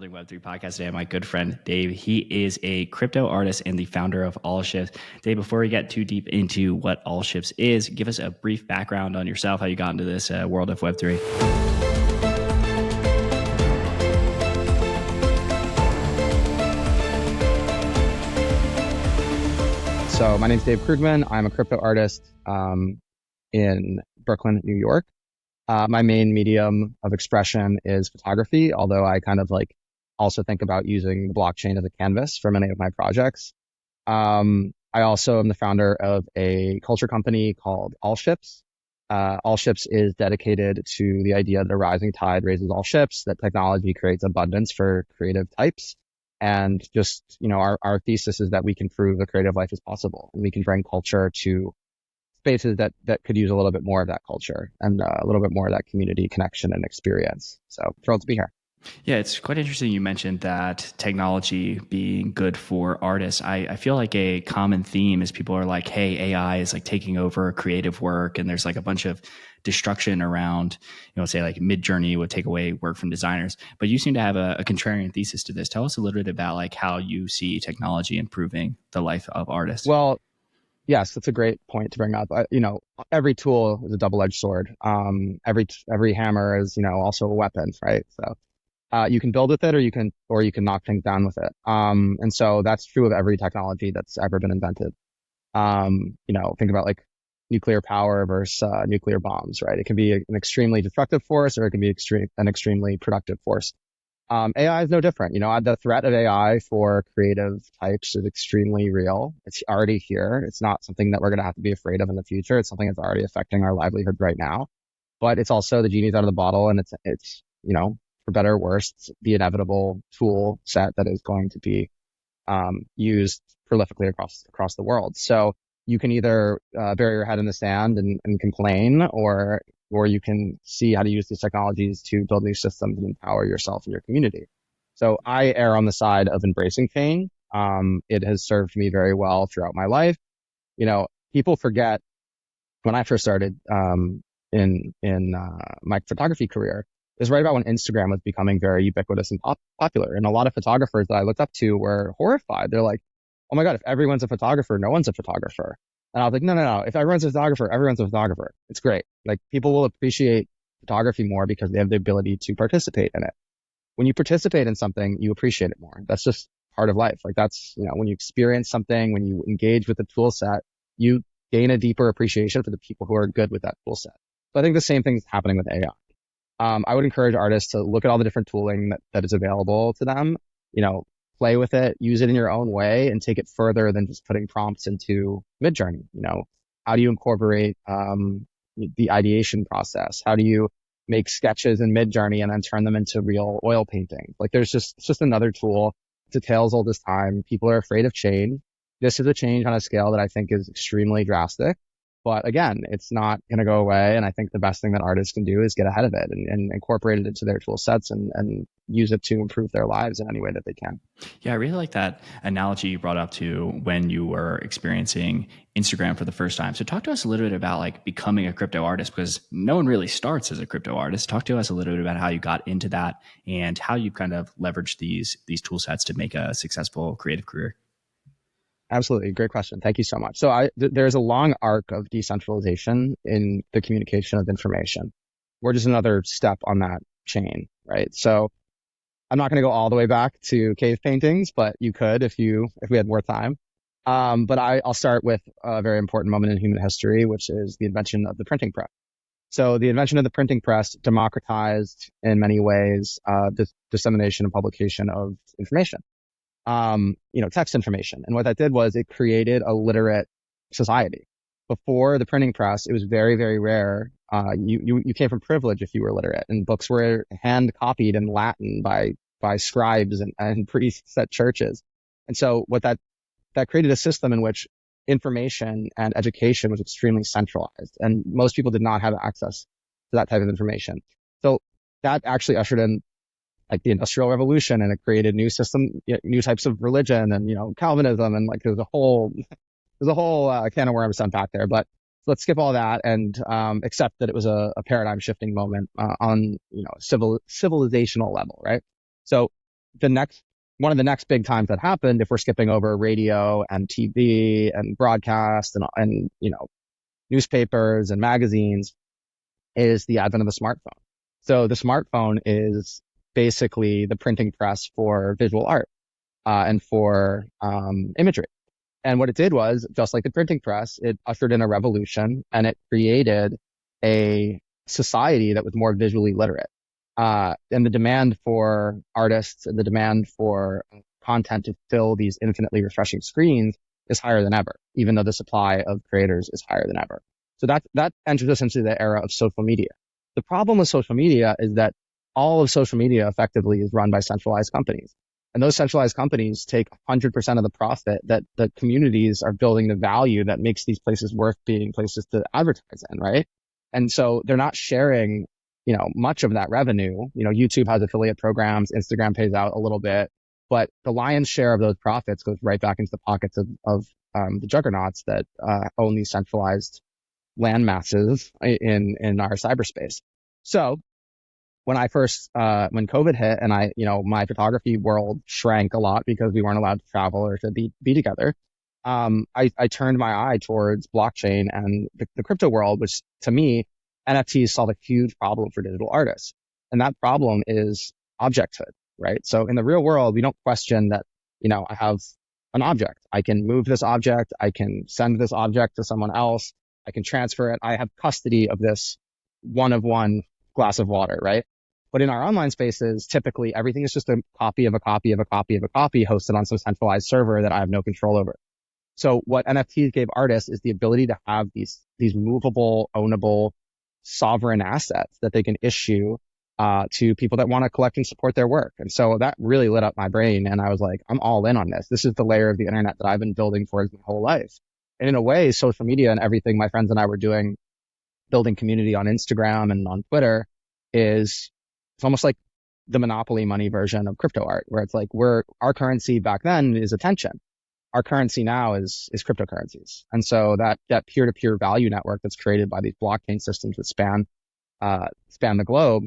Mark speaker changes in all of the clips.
Speaker 1: Building Web3 podcast today. My good friend Dave. He is a crypto artist and the founder of Allships. Dave, before we get too deep into what Allships is, give us a brief background on yourself, how you got into this world of Web3.
Speaker 2: So my name's Dave Krugman. I'm a crypto artist in Brooklyn, New York. My main medium of expression is photography, although I kind of also think about using the blockchain as a canvas for many of my projects. I also am the founder of a culture company called Allships. Allships is dedicated to the idea that a rising tide raises all ships, that technology creates abundance for creative types. And just, our thesis is that we can prove a creative life is possible, and we can bring culture to spaces that could use a little bit more of that culture and a little bit more of that community connection and experience. So thrilled to be here.
Speaker 1: Yeah, it's quite interesting you mentioned that technology being good for artists. I feel like a common theme is people are like, hey, AI is taking over creative work, and there's a bunch of destruction around, say Mid-Journey would take away work from designers. But you seem to have a contrarian thesis to this. Tell us a little bit about how you see technology improving the life of artists.
Speaker 2: Well, yes, that's a great point to bring up. Every tool is a double-edged sword. Every hammer is, also a weapon, right? So you can build with it, or you can knock things down with it. And so that's true of every technology that's ever been invented. Think about nuclear power versus nuclear bombs, right? It can be an extremely destructive force, or it can be an extremely productive force. AI is no different. The threat of AI for creative types is extremely real. It's already here. It's not something that we're going to have to be afraid of in the future. It's something that's already affecting our livelihood right now. But it's also the genie's out of the bottle, and it's for better or worse, the inevitable tool set that is going to be used prolifically across the world. So you can either bury your head in the sand and complain, or you can see how to use these technologies to build new systems and empower yourself and your community. So I err on the side of embracing change. It has served me very well throughout my life. People forget when I first started in my photography career, it was right about when Instagram was becoming very ubiquitous and popular. And a lot of photographers that I looked up to were horrified. They're like, oh my God, if everyone's a photographer, no one's a photographer. And I was like, no. If everyone's a photographer, everyone's a photographer. It's great. People will appreciate photography more because they have the ability to participate in it. When you participate in something, you appreciate it more. That's just part of life. That's, when you experience something, when you engage with the tool set, you gain a deeper appreciation for the people who are good with that tool set. So I think the same thing is happening with AI. I would encourage artists to look at all the different tooling that is available to them, play with it, use it in your own way, and take it further than just putting prompts into Mid-Journey. How do you incorporate the ideation process? How do you make sketches in Mid-Journey and then turn them into real oil paintings? It's just another tool. It's a tale as old as time. People are afraid of change. This is a change on a scale that I think is extremely drastic. But again, it's not going to go away. And I think the best thing that artists can do is get ahead of it and incorporate it into their tool sets and use it to improve their lives in any way that they can.
Speaker 1: Yeah, I really like that analogy you brought up to when you were experiencing Instagram for the first time. So talk to us a little bit about becoming a crypto artist, because no one really starts as a crypto artist. Talk to us a little bit about how you got into that and how you kind of leveraged these tool sets to make a successful creative career.
Speaker 2: Absolutely. Great question. Thank you so much. So there's a long arc of decentralization in the communication of information. We're just another step on that chain, right? So I'm not going to go all the way back to cave paintings, but you could if we had more time. But I'll start with a very important moment in human history, which is the invention of the printing press. So the invention of the printing press democratized in many ways the dissemination and publication of information. Text information. And what that did was it created a literate society. Before the printing press, it was very, very rare. You came from privilege if you were literate, and books were hand copied in Latin by scribes and priests at churches. And so what that created a system in which information and education was extremely centralized, and most people did not have access to that type of information. So that actually ushered in the Industrial Revolution, and it created new types of religion and, Calvinism, and there's a whole can of worms to unpack there. But let's skip all that and accept that it was a paradigm shifting moment on, civilizational level, right? So one of the next big times that happened, if we're skipping over radio and TV and broadcast and newspapers and magazines, is the advent of the smartphone. So the smartphone is basically the printing press for visual art and for imagery. And what it did was, just like the printing press, it ushered in a revolution, and it created a society that was more visually literate. And the demand for artists and the demand for content to fill these infinitely refreshing screens is higher than ever, even though the supply of creators is higher than ever. So that enters us into the era of social media. The problem with social media is that all of social media effectively is run by centralized companies. And those centralized companies take 100% of the profit that the communities are building the value that makes these places worth being places to advertise in, right? And so they're not sharing, much of that revenue. YouTube has affiliate programs, Instagram pays out a little bit, but the lion's share of those profits goes right back into the pockets of the juggernauts that own these centralized land masses in our cyberspace. So when COVID hit and my photography world shrank a lot because we weren't allowed to travel or to be together, I turned my eye towards blockchain and the crypto world, which to me, NFTs solve a huge problem for digital artists. And that problem is objecthood, right? So in the real world, we don't question that, I have an object. I can move this object. I can send this object to someone else. I can transfer it. I have custody of this one of one glass of water, right? But in our online spaces, typically everything is just a copy of a copy of a copy of a copy hosted on some centralized server that I have no control over. So what NFTs gave artists is the ability to have these movable, ownable, sovereign assets that they can issue to people that want to collect and support their work. And so that really lit up my brain. And I was like, I'm all in on this. This is the layer of the internet that I've been building towards my whole life. And in a way, social media and everything my friends and I were doing, building community on Instagram and on Twitter, it's almost like the monopoly money version of crypto art, where it's like our currency back then is attention. Our currency now is cryptocurrencies. And so that peer-to-peer value network that's created by these blockchain systems that span the globe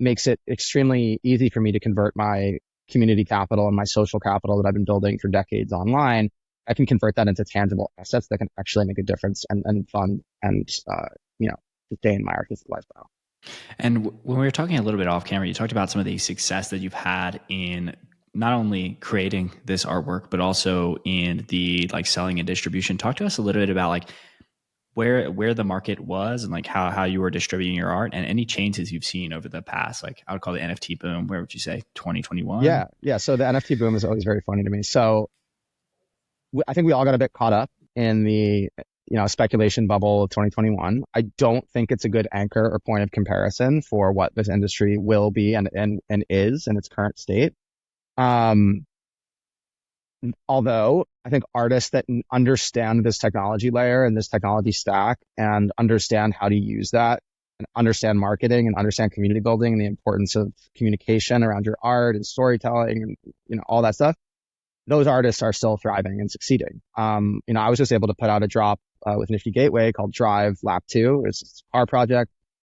Speaker 2: makes it extremely easy for me to convert my community capital and my social capital that I've been building for decades online. I can convert that into tangible assets that can actually make a difference and fund and sustain my artistic lifestyle.
Speaker 1: And when we were talking a little bit off camera, you talked about some of the success that you've had in not only creating this artwork, but also in the selling and distribution. Talk to us a little bit about where the market was and how you were distributing your art and any changes you've seen over the past, I would call the NFT boom. Where would you say 2021?
Speaker 2: Yeah. So the NFT boom is always very funny to me. So I think we all got a bit caught up in the speculation bubble of 2021. I don't think it's a good anchor or point of comparison for what this industry will be and is in its current state. Although I think artists that understand this technology layer and this technology stack and understand how to use that and understand marketing and understand community building and the importance of communication around your art and storytelling and all that stuff, those artists are still thriving and succeeding. I was just able to put out a drop with Nifty Gateway called Drive Lap 2. It's our project.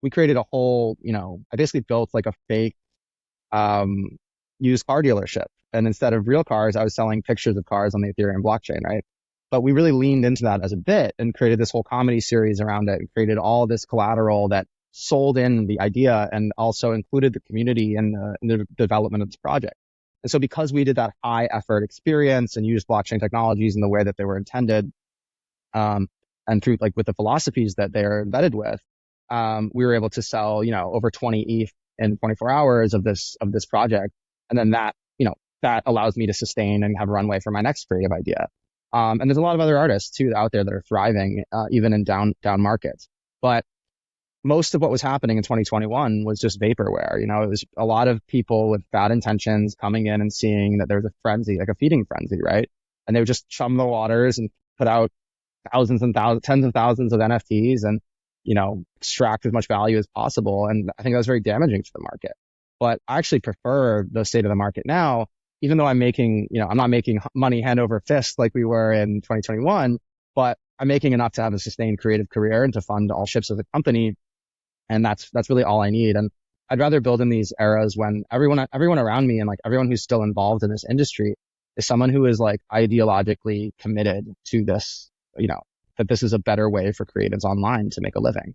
Speaker 2: We created a whole, I basically built a fake used car dealership. And instead of real cars, I was selling pictures of cars on the Ethereum blockchain, right? But we really leaned into that as a bit and created this whole comedy series around it and created all this collateral that sold in the idea and also included the community in the development of this project. And so because we did that high effort experience and used blockchain technologies in the way that they were intended, and through with the philosophies that they're embedded with, we were able to sell, over 20 ETH in 24 hours of this project. And then that allows me to sustain and have runway for my next creative idea. And there's a lot of other artists too out there that are thriving, even in down markets. But most of what was happening in 2021 was just vaporware. It was a lot of people with bad intentions coming in and seeing that there was a frenzy, like a feeding frenzy, right? And they would just chum the waters and put out thousands and thousands, tens of thousands of NFTs and, extract as much value as possible. And I think that was very damaging to the market. But I actually prefer the state of the market now, even though I'm not making money hand over fist like we were in 2021, but I'm making enough to have a sustained creative career and to fund all ships of the company. And that's really all I need. And I'd rather build in these eras when everyone around me and like everyone who's still involved in this industry is someone who is like ideologically committed to this, you know, that this is a better way for creatives online to make a living.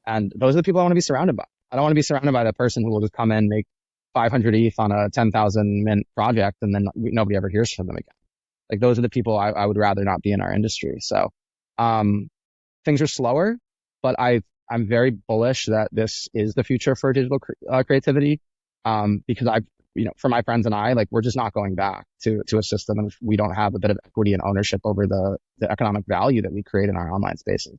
Speaker 2: And those are the people I want to be surrounded by. I don't want to be surrounded by the person who will just come in, make 500 ETH on a 10,000 mint project, and then nobody ever hears from them again. Like those are the people I would rather not be in our industry. So, things are slower, but I'm very bullish that this is the future for digital creativity. Because for my friends and I, like, we're just not going back to a system in which we don't have a bit of equity and ownership over the economic value that we create in our online spaces.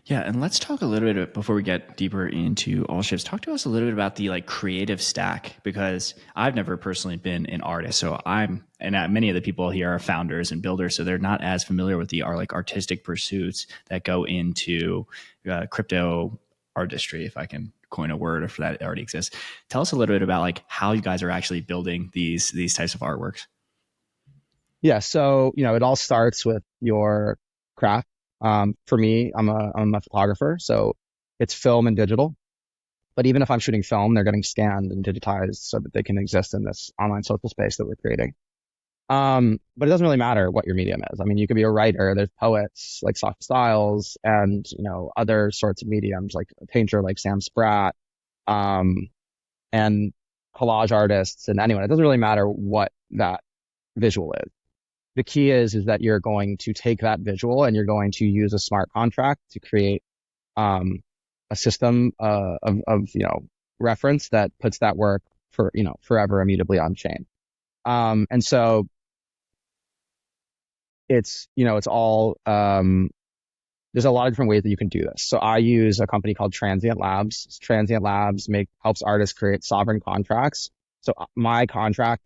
Speaker 1: Yeah, and let's talk a little bit before we get deeper into all ships. Talk to us a little bit about the like creative stack, because I've never personally been an artist, so many of the people here are founders and builders, so they're not as familiar with the artistic pursuits that go into crypto artistry, if I can coin a word, if that already exists. Tell us a little bit about like how you guys are actually building these types of artworks.
Speaker 2: Yeah, so it all starts with your craft. For me, I'm a photographer, so it's film and digital. But even if I'm shooting film, they're getting scanned and digitized so that they can exist in this online social space that we're creating. But it doesn't really matter what your medium is. I mean, you could be a writer. There's poets like Soft Styles, and other sorts of mediums like a painter like Sam Spratt, and collage artists and anyone. It doesn't really matter what that visual is. The key is that you're going to take that visual and you're going to use a smart contract to create a system of reference that puts that work forever immutably on chain. And so it's all there's a lot of different ways that you can do this. So I use a company called Transient Labs. Transient Labs helps artists create sovereign contracts. So my contract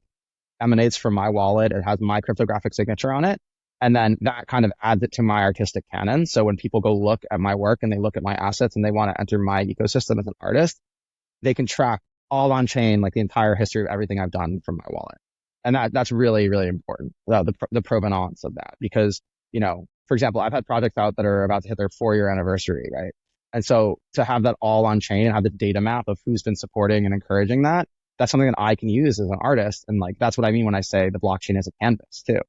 Speaker 2: emanates from my wallet. It has my cryptographic signature on it. And then that kind of adds it to my artistic canon. So when people go look at my work and they look at my assets and they want to enter my ecosystem as an artist, they can track all on chain, like the entire history of everything I've done from my wallet. And that's really, really important, the provenance of that. Because, for example, I've had projects out that are about to hit their 4-year anniversary, right? And so to have that all on chain and have the data map of who's been supporting and encouraging that's something that I can use as an artist. And like, that's what I mean when I say the blockchain is a canvas too.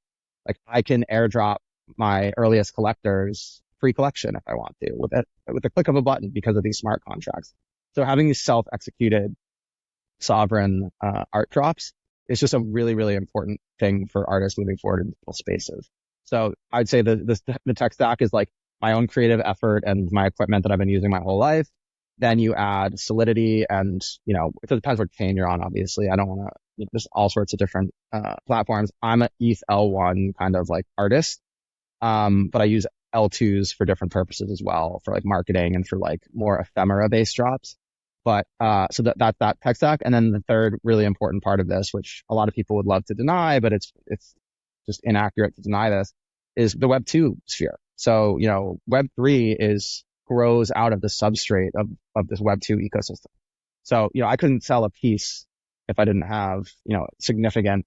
Speaker 2: Like I can airdrop my earliest collectors free collection if I want to with the click of a button because of these smart contracts. So having these self-executed sovereign art drops is just a really, really important thing for artists moving forward in digital spaces. So I'd say the tech stack is like my own creative effort and my equipment that I've been using my whole life. Then you add Solidity and, it depends what chain you're on, obviously. I don't want to, there's all sorts of different platforms. I'm an ETH L1 kind of like artist, but I use L2s for different purposes as well, for like marketing and for like more ephemera based drops. But so that's that tech stack. And then the third really important part of this, which a lot of people would love to deny, but it's just inaccurate to deny this, is the Web2 sphere. So, Web3 grows out of the substrate of this Web2 ecosystem. So, I couldn't sell a piece if I didn't have, significant,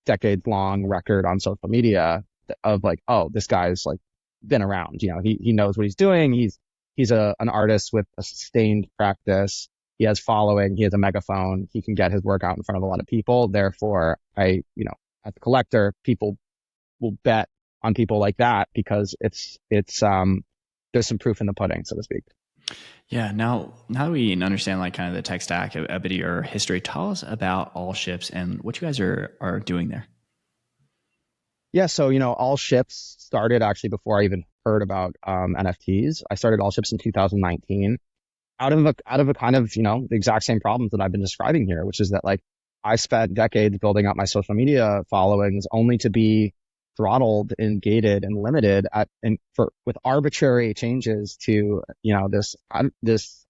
Speaker 2: decades long record on social media of like, oh, this guy's like been around, he knows what he's doing. He's an artist with a sustained practice. He has following, he has a megaphone, he can get his work out in front of a lot of people. Therefore, as a collector, people will bet on people like that because it's there's some proof in the pudding, so to speak.
Speaker 1: Yeah. Now we understand like kind of the tech stack, a bit of your history. Tell us about All Ships and what you guys are doing there.
Speaker 2: Yeah. So, All Ships started actually before I even heard about NFTs. I started All Ships in 2019 out of a kind of, the exact same problems that I've been describing here, which is that like I spent decades building up my social media followings only to be throttled and gated and limited with arbitrary changes to this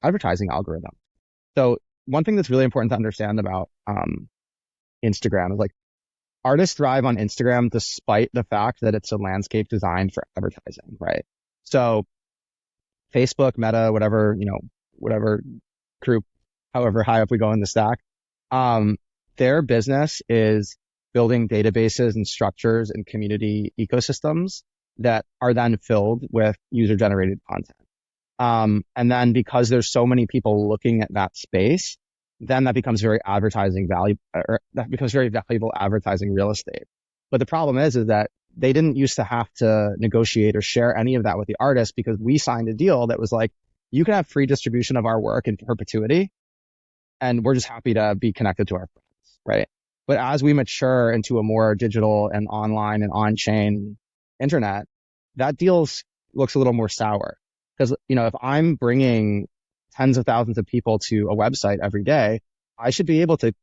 Speaker 2: advertising algorithm. So one thing that's really important to understand about Instagram is like artists thrive on Instagram despite the fact that it's a landscape designed for advertising, right? So Facebook, Meta, whatever group, however high up we go in the stack, their business is building databases and structures and community ecosystems that are then filled with user-generated content. And then because there's so many people looking at that space, then that becomes very advertising value, or that becomes very valuable advertising real estate. But the problem is that they didn't used to have to negotiate or share any of that with the artist because we signed a deal that was like, you can have free distribution of our work in perpetuity, and we're just happy to be connected to our friends, right? But as we mature into a more digital and online and on-chain internet, that deal looks a little more sour. Because, if I'm bringing tens of thousands of people to a website every day, I should be able to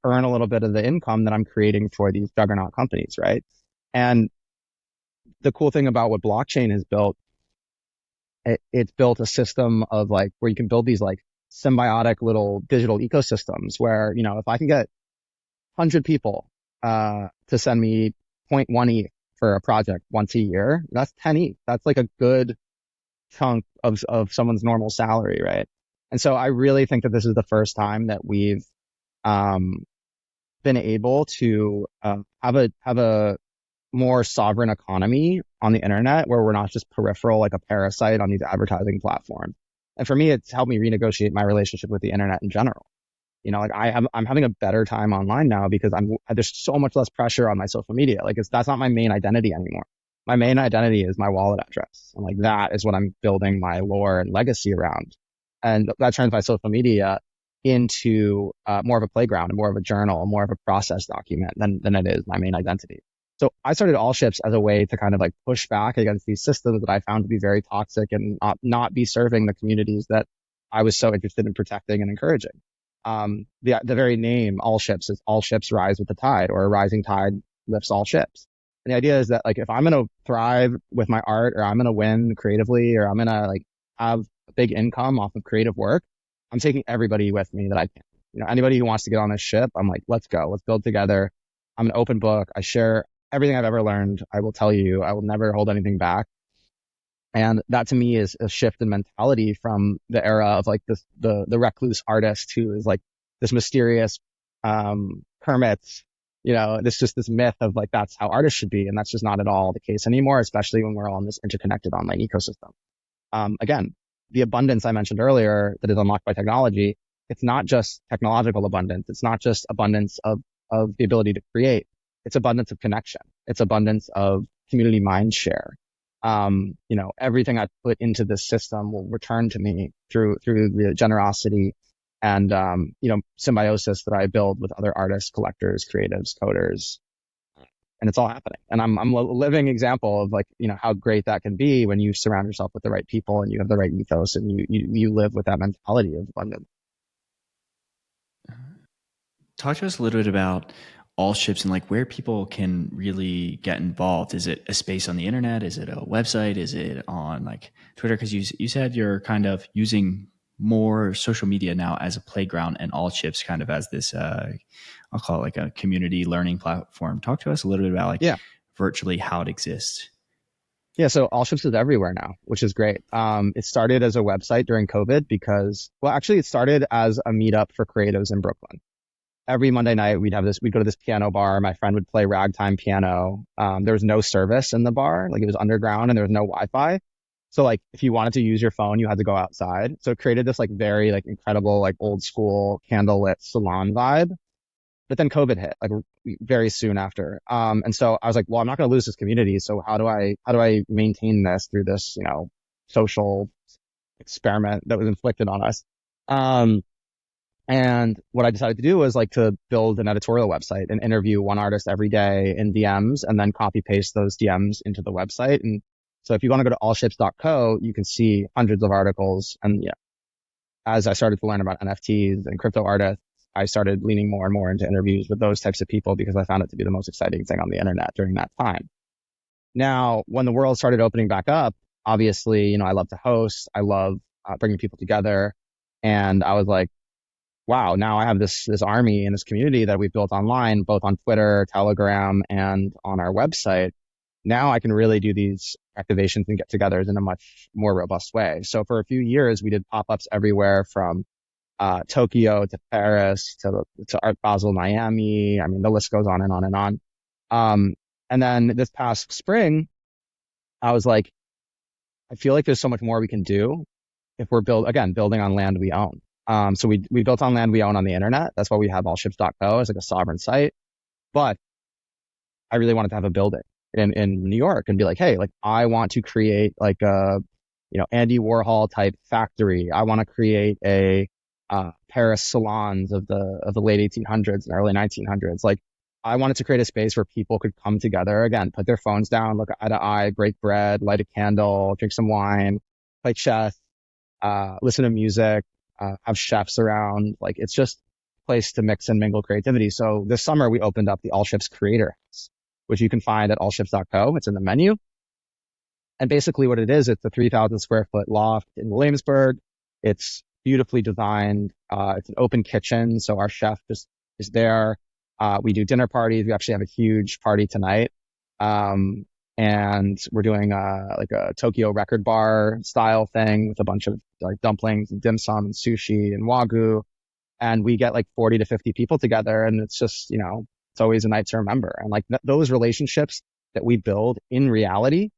Speaker 2: earn a little bit of the income that I'm creating for these juggernaut companies, right? And the cool thing about what blockchain has built, it's built a system of like where you can build these like symbiotic little digital ecosystems where, if I can get 100 people to send me zero point 0.1 ETH for a project once a year, that's 10 ETH. That's like a good chunk of someone's normal salary, right? And so I really think that this is the first time that we've been able to have a more sovereign economy on the internet where we're not just peripheral like a parasite on these advertising platforms. And for me, it's helped me renegotiate my relationship with the internet in general. Like I'm having a better time online now because there's so much less pressure on my social media. Like that's not my main identity anymore. My main identity is my wallet address. And like that is what I'm building my lore and legacy around. And that turns my social media into more of a playground and more of a journal, more of a process document than it is my main identity. So I started All Ships as a way to kind of like push back against these systems that I found to be very toxic and not be serving the communities that I was so interested in protecting and encouraging. The very name All Ships is all ships rise with the tide, or a rising tide lifts all ships. And the idea is that like if I'm going to thrive with my art, or I'm going to win creatively, or I'm going to like have a big income off of creative work, I'm taking everybody with me that I can. Anybody who wants to get on this ship, I'm like, let's go, let's build together. I'm an open book. I share everything I've ever learned. I will tell you, I will never hold anything back. And that to me is a shift in mentality from the era of like the recluse artist who is like this mysterious hermit, this myth of like that's how artists should be. And that's just not at all the case anymore, especially when we're all in this interconnected online ecosystem. Again, the abundance I mentioned earlier that is unlocked by technology, it's not just technological abundance. It's not just abundance of the ability to create. It's abundance of connection. It's abundance of community mind share. Everything I put into this system will return to me through the generosity and, symbiosis that I build with other artists, collectors, creatives, coders. And it's all happening. And I'm a living example of like, how great that can be when you surround yourself with the right people and you have the right ethos and you live with that mentality of abundance.
Speaker 1: Talk to us a little bit about All Ships and like where people can really get involved. Is it a space on the internet? Is it a website? Is it on like Twitter? Because you said you're kind of using more social media now as a playground, and All Ships kind of as this I'll call it like a community learning platform. Talk to us a little bit about like virtually how it exists.
Speaker 2: Yeah, so All Ships is everywhere now, which is great. It started as a website during COVID because, well, actually it started as a meetup for creatives in Brooklyn. Every Monday night we'd go to this piano bar. My friend would play ragtime piano. There was no service in the bar. Like it was underground and there was no Wi-Fi. So like if you wanted to use your phone, you had to go outside. So it created this like very like incredible, like old school candlelit salon vibe. But then COVID hit like very soon after. And so I was like, well, I'm not going to lose this community. So how do I maintain this through this, social experiment that was inflicted on us? And what I decided to do was like to build an editorial website and interview one artist every day in DMs and then copy paste those DMs into the website. And so if you want to go to allships.co, you can see hundreds of articles. And as I started to learn about NFTs and crypto artists, I started leaning more and more into interviews with those types of people because I found it to be the most exciting thing on the internet during that time. Now, when the world started opening back up, obviously, I love to host. I love bringing people together. And I was like, wow, now I have this army and this community that we've built online, both on Twitter, Telegram, and on our website. Now I can really do these activations and get-togethers in a much more robust way. So for a few years, we did pop-ups everywhere from Tokyo to Paris to Art Basel, Miami. I mean, the list goes on and on and on. And then this past spring, I was like, I feel like there's so much more we can do. if we're building on land we own. So we built on land we own on the internet. That's why we have allships.co as like a sovereign site. But I really wanted to have a building in New York and be like, hey, like I want to create like a, Andy Warhol type factory. I want to create a Paris salons of the late 1800s and early 1900s. Like I wanted to create a space where people could come together again, put their phones down, look eye to eye, break bread, light a candle, drink some wine, play chess, listen to music, have chefs around. Like it's just a place to mix and mingle creativity. So this summer we opened up the All Ships Creator House, which you can find at allships.co. It's in the menu. And basically what it is, it's a 3,000 square foot loft in Williamsburg. It's beautifully designed. It's an open kitchen. So our chef just is there. We do dinner parties. We actually have a huge party tonight. And we're doing like a Tokyo record bar style thing with a bunch of like dumplings and dim sum and sushi and wagyu. And we get like 40 to 50 people together. And it's just, it's always a night to remember. And like those relationships that we build in reality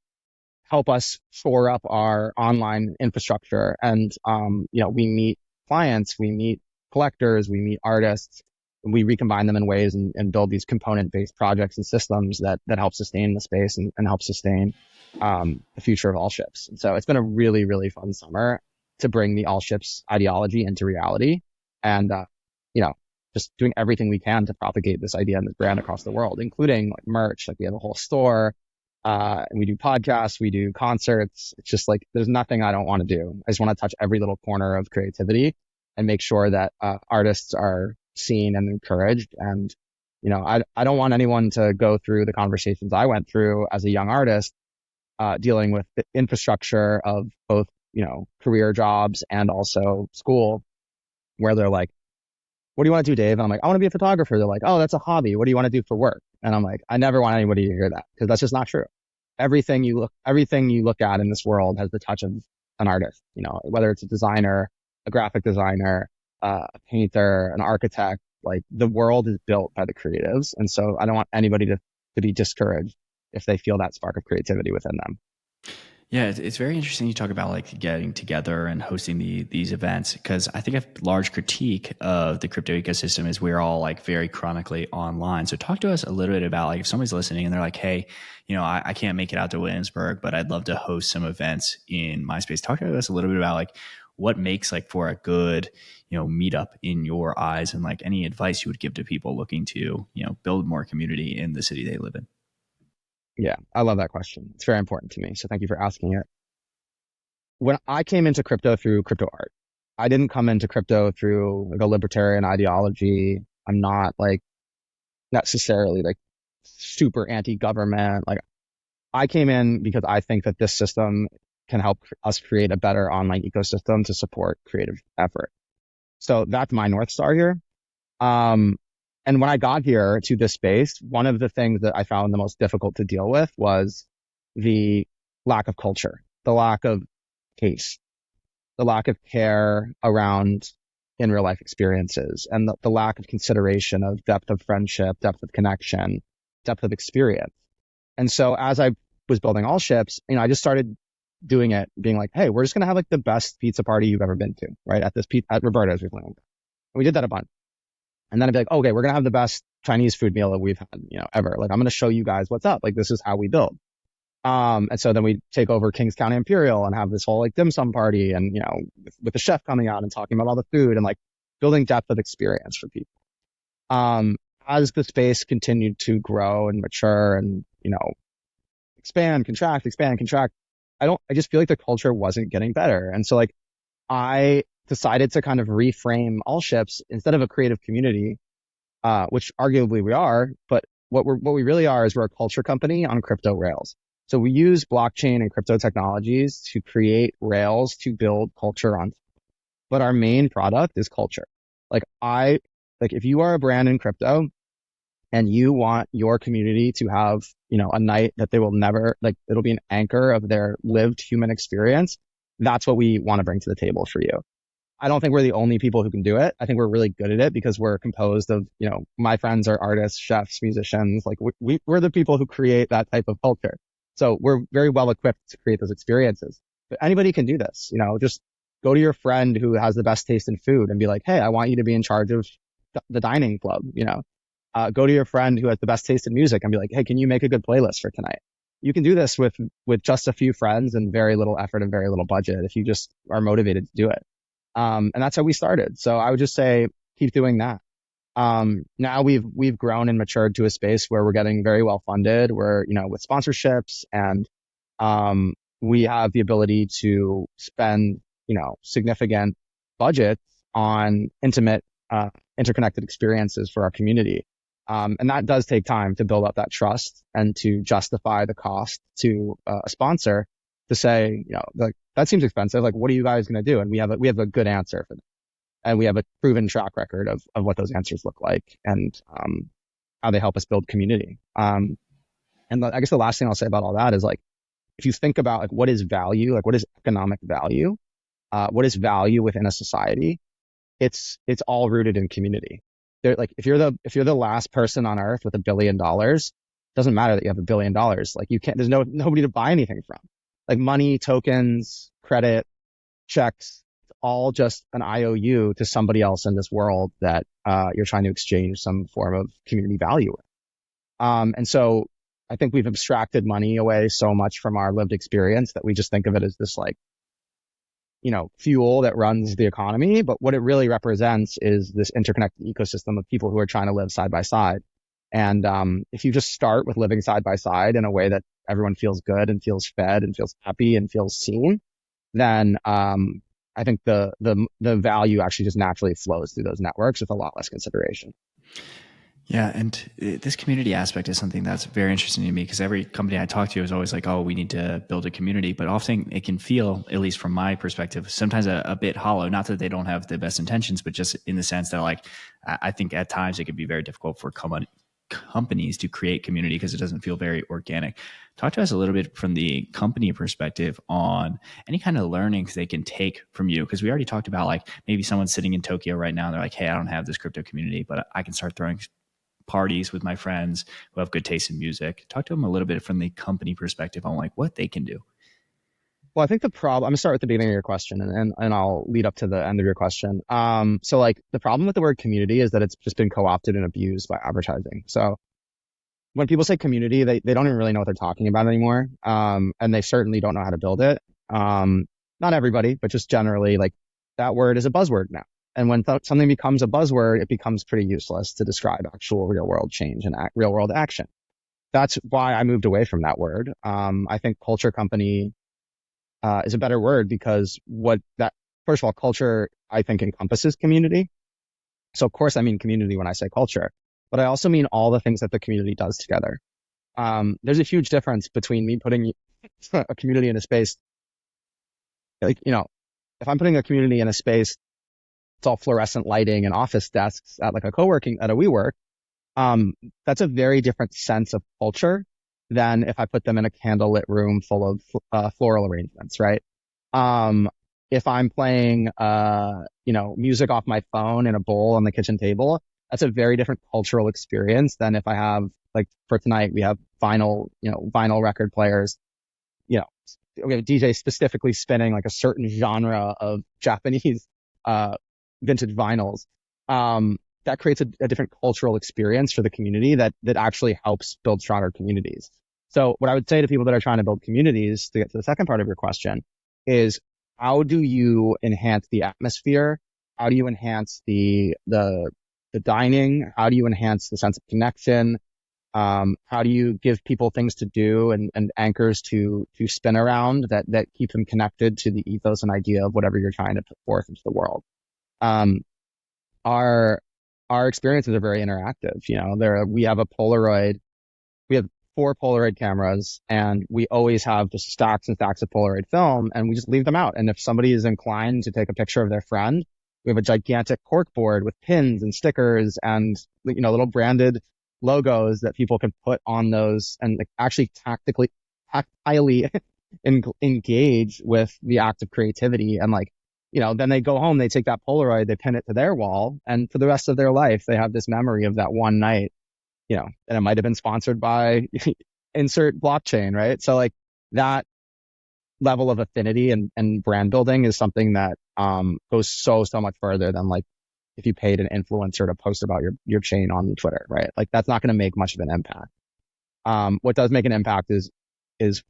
Speaker 2: help us shore up our online infrastructure. And, we meet clients, we meet collectors, we meet artists, and we recombine them in ways and build these component-based projects and systems that help sustain the space and help sustain the future of All Ships. And so it's been a really, really fun summer to bring the All Ships ideology into reality and, just doing everything we can to propagate this idea and this brand across the world, including like merch. Like we have a whole store. And we do podcasts, we do concerts. It's just like, there's nothing I don't want to do. I just want to touch every little corner of creativity and make sure that artists are seen and encouraged. And, I don't want anyone to go through the conversations I went through as a young artist, dealing with the infrastructure of both, career jobs and also school, where they're like, what do you want to do, Dave? And I'm like, I want to be a photographer. They're like, oh, that's a hobby. What do you want to do for work? And I'm like, I never want anybody to hear that because that's just not true. Everything you look at in this world has the touch of an artist, whether it's a designer, a graphic designer, a painter, an architect. Like the world is built by the creatives. And so I don't want anybody to be discouraged if they feel that spark of creativity within them.
Speaker 1: Yeah, it's very interesting you talk about like getting together and hosting these events, because I think a large critique of the crypto ecosystem is we're all like very chronically online. So talk to us a little bit about like if somebody's listening and they're like, hey, I can't make it out to Williamsburg, but I'd love to host some events in my space. Talk to us a little bit about like what makes like for a good, meetup in your eyes, and like any advice you would give to people looking to, build more community in the city they live in.
Speaker 2: Yeah, I love that question. It's very important to me. So thank you for asking it. When I came into crypto through crypto art, I didn't come into crypto through like a libertarian ideology. I'm not like necessarily like super anti-government. Like I came in because I think that this system can help us create a better online ecosystem to support creative effort. So that's my North Star here. And when I got here to this space, one of the things that I found the most difficult to deal with was the lack of culture, the lack of taste, the lack of care around in real life experiences, and the lack of consideration of depth of friendship, depth of connection, depth of experience. And so as I was building All Ships, I just started doing it, being like, hey, we're just going to have like the best pizza party you've ever been to, right? At Roberto's. And we did that a bunch. And then I'd be like, okay, we're going to have the best Chinese food meal that we've had, ever. Like, I'm going to show you guys what's up. Like, this is how we build. And so then we take over Kings County Imperial and have this whole like dim sum party and, with the chef coming out and talking about all the food and like building depth of experience for people. As the space continued to grow and mature and, expand, contract, I just feel like the culture wasn't getting better. And so like I decided to kind of reframe All Ships instead of a creative community, which arguably we are, but what we really are is we're a culture company on crypto rails. So we use blockchain and crypto technologies to create rails to build culture on, but our main product is culture. Like if you are a brand in crypto and you want your community to have, a night that they will never, like it'll be an anchor of their lived human experience, that's what we want to bring to the table for you. I don't think we're the only people who can do it. I think we're really good at it because we're composed of, my friends are artists, chefs, musicians. Like we're the people who create that type of culture. So we're very well equipped to create those experiences. But anybody can do this, just go to your friend who has the best taste in food and be like, hey, I want you to be in charge of the dining club, go to your friend who has the best taste in music and be like, hey, can you make a good playlist for tonight? You can do this with just a few friends and very little effort and very little budget if you just are motivated to do it. And that's how we started. So I would just say, keep doing that. Now we've grown and matured to a space where we're getting very well funded. We're, with sponsorships, and we have the ability to spend, significant budgets on intimate, interconnected experiences for our community. And that does take time to build up that trust and to justify the cost to a sponsor to say, like, that seems expensive. Like, what are you guys going to do? And we have a good answer for that. And we have a proven track record of what those answers look like, and how they help us build community. And I guess the last thing I'll say about all that is, like, if you think about, like, what is value, like, what is economic value, what is value within a society, it's all rooted in community. Like, if you're the last person on earth with $1 billion, it doesn't matter that you have $1 billion. Like, you can't, there's nobody to buy anything from. Like, money, tokens, credit, checks, all just an IOU to somebody else in this world that you're trying to exchange some form of community value with. And so I think we've abstracted money away so much from our lived experience that we just think of it as this, like, fuel that runs the economy. But what it really represents is this interconnected ecosystem of people who are trying to live side by side. And if you just start with living side by side in a way that everyone feels good and feels fed and feels happy and feels seen, then I think the value actually just naturally flows through those networks with a lot less consideration.
Speaker 1: Yeah, and this community aspect is something that's very interesting to me, because every company I talk to is always like, oh, we need to build a community. But often it can feel, at least from my perspective, sometimes a bit hollow. Not that they don't have the best intentions, but just in the sense that, like, I think at times it can be very difficult for companies to create community because it doesn't feel very organic. Talk to us a little bit from the company perspective on any kind of learnings they can take from you, because we already talked about, like, maybe someone's sitting in Tokyo right now and they're like, hey, I don't have this crypto community, but I can start throwing parties with my friends who have good taste in music. Talk to them a little bit from the company perspective on, like, what they can do.
Speaker 2: Well, I think the problem, I'm gonna start with the beginning of your question, and I'll lead up to the end of your question. So, like, the problem with the word community is that it's just been co-opted and abused by advertising. So when people say community, they don't even really know what they're talking about anymore. And they certainly don't know how to build it. Not everybody, but just generally, like, that word is a buzzword now. And when something becomes a buzzword, it becomes pretty useless to describe actual real world change and real world action. That's why I moved away from that word. I think culture company is a better word, because first of all, culture, I think, encompasses community. So of course I mean community when I say culture, but I also mean all the things that the community does together. There's a huge difference between me putting a community in a space, like, if I'm putting a community in a space, it's all fluorescent lighting and office desks at, like, at a WeWork. That's a very different sense of culture than if I put them in a candlelit room full of floral arrangements, right? If I'm playing, music off my phone in a bowl on the kitchen table, that's a very different cultural experience than if I have, like, for tonight, we have vinyl record players, we have a DJ specifically spinning, like, a certain genre of Japanese, vintage vinyls. That creates a different cultural experience for the community that actually helps build stronger communities. So what I would say to people that are trying to build communities, to get to the second part of your question, is how do you enhance the atmosphere? How do you enhance the dining? How do you enhance the sense of connection? How do you give people things to do and anchors to spin around that keep them connected to the ethos and idea of whatever you're trying to put forth into the world? Our experiences are very interactive. We have we have 4 Polaroid cameras, and we always have just stacks and stacks of Polaroid film, and we just leave them out. And if somebody is inclined to take a picture of their friend, we have a gigantic cork board with pins and stickers and, little branded logos that people can put on those and, like, actually tactilely engage with the act of creativity. And, like, then they go home, they take that Polaroid, they pin it to their wall, and for the rest of their life, they have this memory of that one night, and it might have been sponsored by insert blockchain, right? So, like, that level of affinity and brand building is something that goes so much further than like if you paid an influencer to post about your chain on Twitter, right? Like that's not going to make much of an impact. What does make an impact is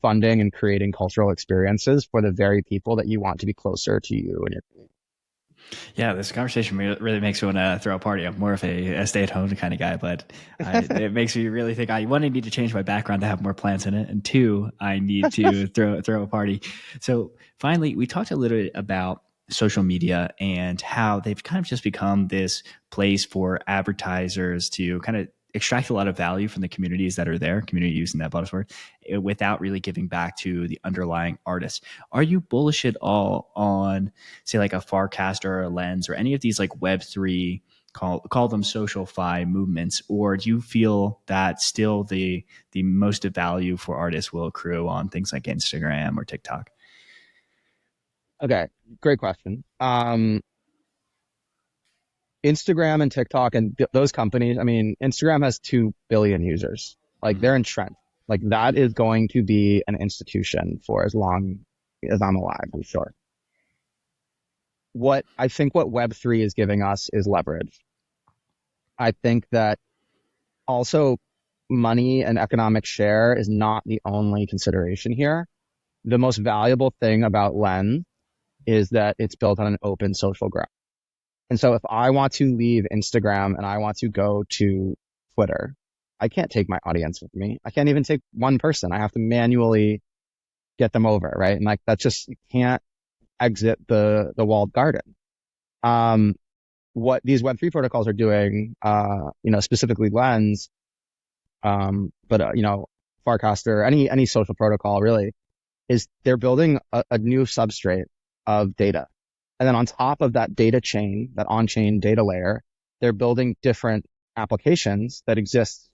Speaker 2: funding and creating cultural experiences for the very people that you want to be closer to you and your community.
Speaker 1: Yeah, this conversation really makes me want to throw a party. I'm more of a stay-at-home kind of guy, but it makes me really think I one, I need to change my background to have more plants in it, and two, I need to throw a party. So finally, we talked a little bit about social media and how they've kind of just become this place for advertisers to kind of extract a lot of value from the communities that are there, community using that buzzword, without really giving back to the underlying artists. Are you bullish at all on, say, like a Farcast or a Lens or any of these like Web3, call them social fi movements, or do you feel that still the most of value for artists will accrue on things like Instagram or TikTok?
Speaker 2: Okay, great question. Instagram and TikTok and those companies, I mean, Instagram has 2 billion users. Like they're entrenched. Like that is going to be an institution for as long as I'm alive, I'm sure. What I think what Web3 is giving us is leverage. I think that also money and economic share is not the only consideration here. The most valuable thing about Lens is that it's built on an open social graph. And so if I want to leave Instagram and I want to go to Twitter, I can't take my audience with me. I can't even take one person. I have to manually get them over, right? And like that's just, you can't exit the walled garden. What these Web3 protocols are doing, specifically Lens, Farcaster, any social protocol really, is they're building a new substrate of data. And then on top of that data chain, that on-chain data layer, they're building different applications that exist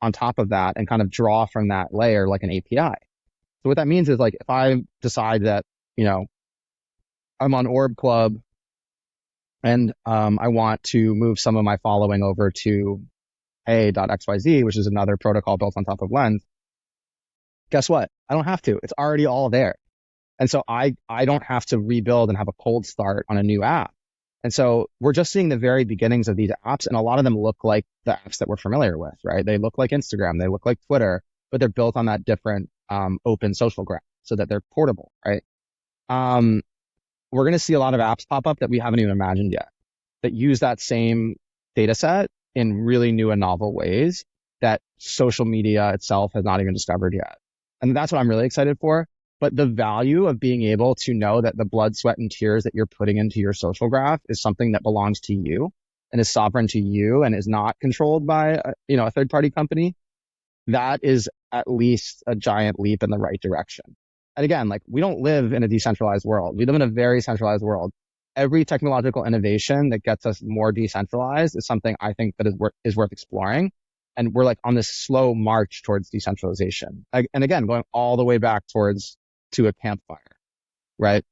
Speaker 2: on top of that and kind of draw from that layer like an API. So what that means is like, if I decide that, I'm on Orb Club and I want to move some of my following over to a.xyz, which is another protocol built on top of Lens, guess what? I don't have to. It's already all there. And so I don't have to rebuild and have a cold start on a new app. And so we're just seeing the very beginnings of these apps, and a lot of them look like the apps that we're familiar with, right? They look like Instagram, they look like Twitter, but they're built on that different open social graph so that they're portable, right? We're going to see a lot of apps pop up that we haven't even imagined yet that use that same data set in really new and novel ways that social media itself has not even discovered yet. And that's what I'm really excited for. But the value of being able to know that the blood, sweat, and tears that you're putting into your social graph is something that belongs to you and is sovereign to you and is not controlled by a third-party company, that is at least a giant leap in the right direction. And again, like we don't live in a decentralized world. We live in a very centralized world. Every technological innovation that gets us more decentralized is something I think that is worth exploring. And we're like on this slow march towards decentralization. And again, going all the way back to a campfire, right?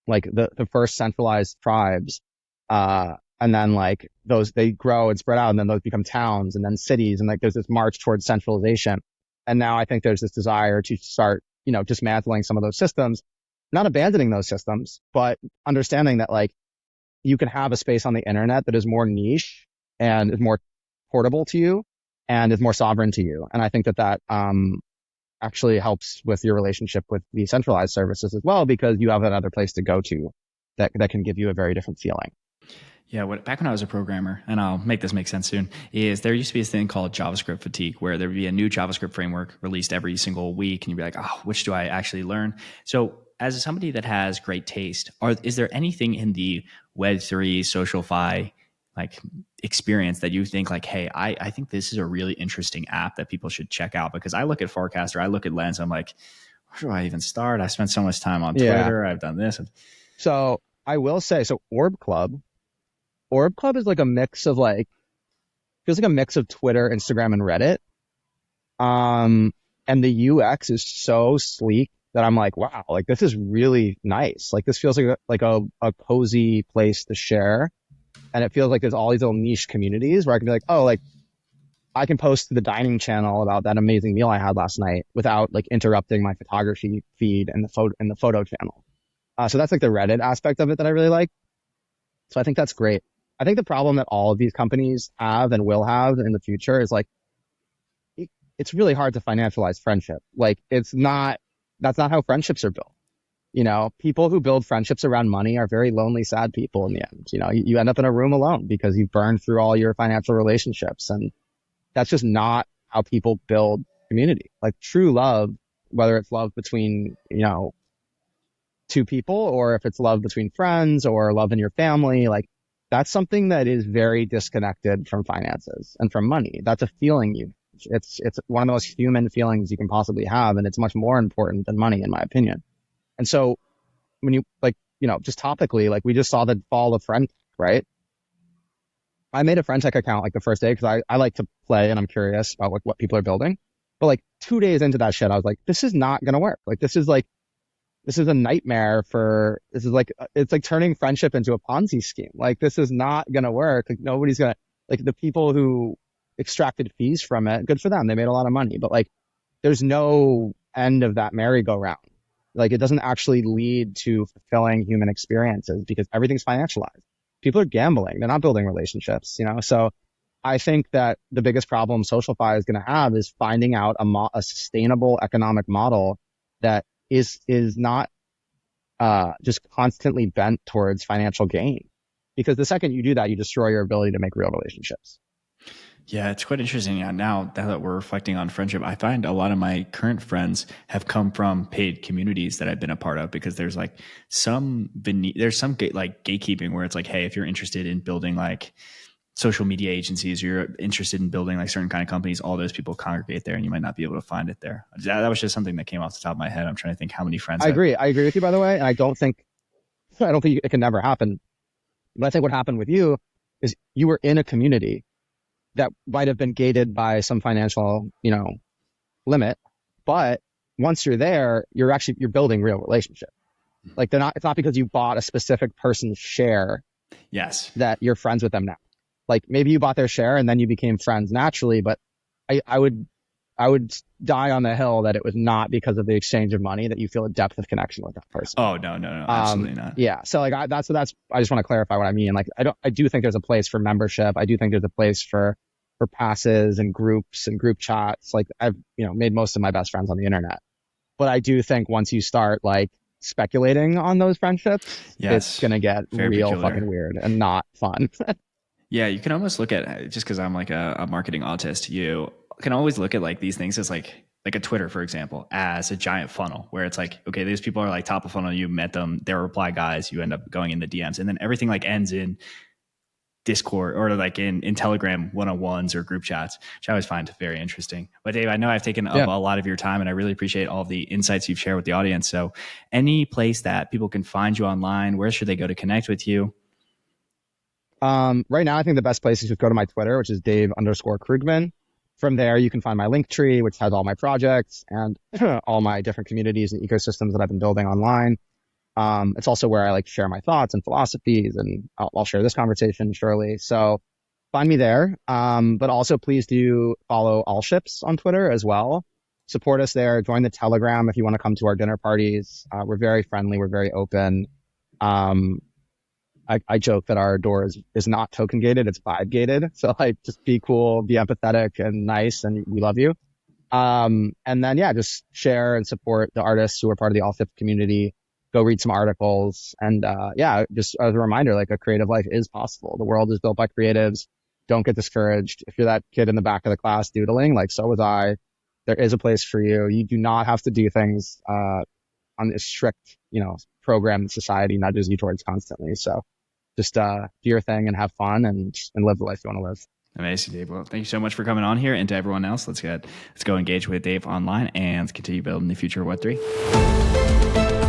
Speaker 2: Like the first centralized tribes, and then like those, they grow and spread out, and then those become towns and then cities. And like there's this march towards centralization. And now I think there's this desire to start, dismantling some of those systems, not abandoning those systems, but understanding that like you can have a space on the internet that is more niche and is more portable to you and is more sovereign to you. And I think that actually helps with your relationship with the centralized services as well, because you have another place to go to that can give you a very different feeling.
Speaker 1: Yeah, back when I was a programmer, and I'll make this make sense soon, is there used to be this thing called JavaScript fatigue, where there would be a new JavaScript framework released every single week, and you'd be like, oh, which do I actually learn? So as somebody that has great taste, is there anything in the Web3 social fi like experience that you think like, hey, I think this is a really interesting app that people should check out? Because I look at Farcaster, I look at Lens, I'm like, where do I even start? I spent so much time on Twitter. I've done this.
Speaker 2: So I will say, Orb Club is like a mix of feels like a mix of Twitter, Instagram, and Reddit. And the UX is so sleek that I'm like, wow, like this is really nice. Like this feels like a cozy place to share. And it feels like there's all these little niche communities where I can be like, oh, like I can post to the dining channel about that amazing meal I had last night without like interrupting my photography feed and the photo channel. So that's like the Reddit aspect of it that I really like. So I think that's great. I think the problem that all of these companies have and will have in the future is like, it's really hard to financialize friendship. Like that's not how friendships are built. You know, people who build friendships around money are very lonely, sad people in the end. You know, you end up in a room alone because you've burned through all your financial relationships. And that's just not how people build community. Like true love, whether it's love between, you know, two people or if it's love between friends or love in your family, like that's something that is very disconnected from finances and from money. That's a feeling it's one of the most human feelings you can possibly have. And it's much more important than money, in my opinion. And so when you like, you know, just topically, like we just saw the fall of Friend, right? I made a Friend Tech account like the first day because I like to play and I'm curious about what people are building. But like 2 days into that shit, I was like, this is not going to work. Like, this is a nightmare it's like turning friendship into a Ponzi scheme. Like, this is not going to work. Like, nobody's going to, like, the people who extracted fees from it, good for them. They made a lot of money, but like, there's no end of that merry-go-round. Like, it doesn't actually lead to fulfilling human experiences because everything's financialized. People are gambling. They're not building relationships, you know? So I think that the biggest problem SocialFi is going to have is finding out a sustainable economic model that is not just constantly bent towards financial gain. Because the second you do that, you destroy your ability to make real relationships.
Speaker 1: Yeah, it's quite interesting. Yeah, now that we're reflecting on friendship, I find a lot of my current friends have come from paid communities that I've been a part of because there's like there's some like gatekeeping where it's like, hey, if you're interested in building like social media agencies, you're interested in building like certain kind of companies, all those people congregate there and you might not be able to find it there. That was just something that came off the top of my head. I'm trying to think how many friends
Speaker 2: I agree with you, by the way. And I don't think it can never happen. But I think what happened with you is you were in a community that might have been gated by some financial, you know, limit. But once you're there, you're building real relationship. Like it's not because you bought a specific person's share.
Speaker 1: Yes.
Speaker 2: That you're friends with them now. Like maybe you bought their share and then you became friends naturally, but I would die on the hill that it was not because of the exchange of money that you feel a depth of connection with that person.
Speaker 1: Oh, no, absolutely not.
Speaker 2: Yeah. So like I just want to clarify what I mean. Like I do think there's a place for membership. I do think there's a place for passes and groups and group chats. Like I've, you know, made most of my best friends on the internet, but I do think once you start like speculating on those friendships, it's going to get real fucking weird and not fun.
Speaker 1: Yeah. You can almost look at, just cause I'm like a marketing autist, you can always look at like these things as like a Twitter, for example, as a giant funnel where it's like, okay, these people are like top of funnel. You met them, they're reply guys, you end up going in the DMs and then everything like ends in Discord or like in Telegram one-on-ones or group chats, which I always find very interesting. But Dave, I know I've taken up a lot of your time and I really appreciate all the insights you've shared with the audience. So any place that people can find you online, where should they go to connect with you?
Speaker 2: Right now, I think the best place is just go to my Twitter, which is Dave_Krugman. From there, you can find my link tree, which has all my projects and all my different communities and ecosystems that I've been building online. It's also where I like share my thoughts and philosophies, and I'll share this conversation surely. So find me there. But also please do follow All Ships on Twitter as well. Support us there. Join the Telegram if you want to come to our dinner parties. We're very friendly. We're very open. I joke that our door is not token gated. It's vibe gated. So like just be cool, be empathetic and nice. And we love you. And then, just share and support the artists who are part of the All Ships community. Go read some articles and, just as a reminder, like a creative life is possible. The world is built by creatives. Don't get discouraged. If you're that kid in the back of the class doodling, like so was I, there is a place for you. You do not have to do things, on this strict, program that society nudges you towards constantly. So just, do your thing and have fun and live the life you want to live.
Speaker 1: Amazing, Dave. Well, thank you so much for coming on here. And to everyone else, let's go engage with Dave online and continue building the future of Web3.